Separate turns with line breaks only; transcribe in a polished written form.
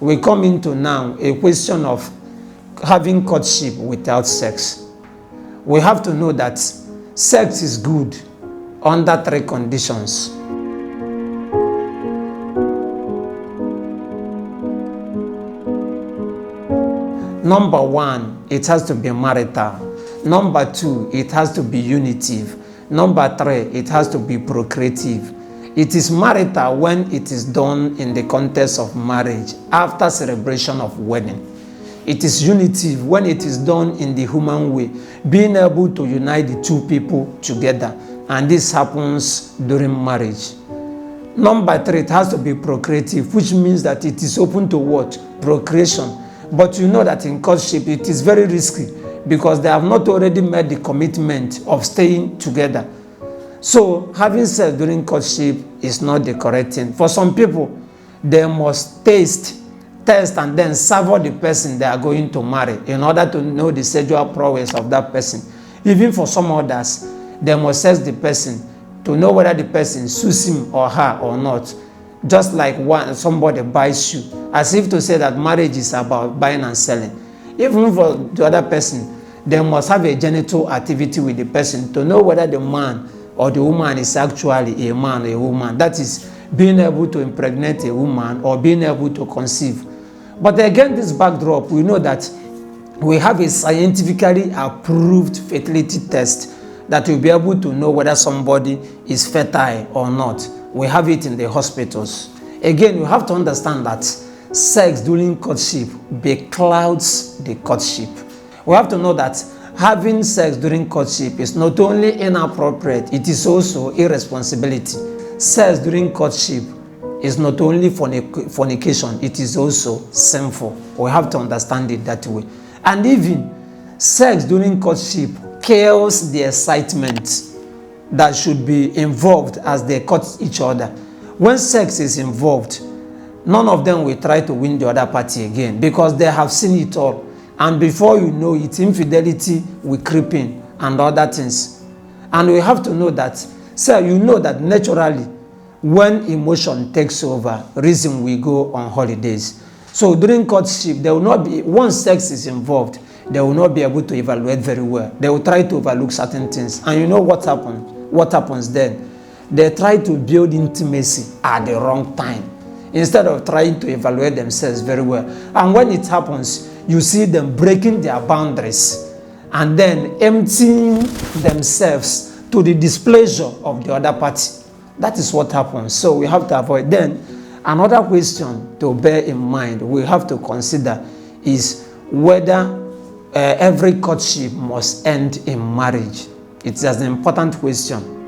we come into now a question of having courtship without sex. We have to know that sex is good under 3 conditions. Number 1, it has to be marital. Number 2, it has to be unitive. Number 3, it has to be procreative. It is marital when it is done in the context of marriage after celebration of wedding. It is unitive when it is done in the human way, being able to unite the 2 people together, and this happens during marriage. Number 3, it has to be procreative, which means that it is open to what? Procreation. But you know that in courtship it is very risky because they have not already made the commitment of staying together. So having sex during courtship is not the correct thing. For some people, they must test and then savor the person they are going to marry in order to know the sexual prowess of that person. Even for some others, they must test the person to know whether the person suits him or her or not. Just like somebody buys you, as if to say that marriage is about buying and selling. Even for the other person, they must have a genital activity with the person to know whether the man or the woman is actually a man or a woman. That is being able to impregnate a woman or being able to conceive. But again, this backdrop, we know that we have a scientifically approved fertility test that will be able to know whether somebody is fertile or not. We have it in the hospitals. Again, you have to understand that sex during courtship beclouds the courtship. We have to know that having sex during courtship is not only inappropriate, it is also irresponsibility. Sex during courtship is not only fornication, it is also sinful. We have to understand it that way. And even sex during courtship kills the excitement that should be involved as they court each other. When sex is involved, none of them will try to win the other party again because they have seen it all. And before you know it, infidelity will creep in and other things. And we have to know that, you know that naturally, when emotion takes over, reason will go on holidays. So during courtship, there will not be, once sex is involved, they will not be able to evaluate very well. They will try to overlook certain things. And you know what happens? What happens then? They try to build intimacy at the wrong time instead of trying to evaluate themselves very well. And when it happens, you see them breaking their boundaries and then emptying themselves to the displeasure of the other party. That is what happens. So we have to avoid. Then another question to bear in mind we have to consider is whether every courtship must end in marriage. It's an important question.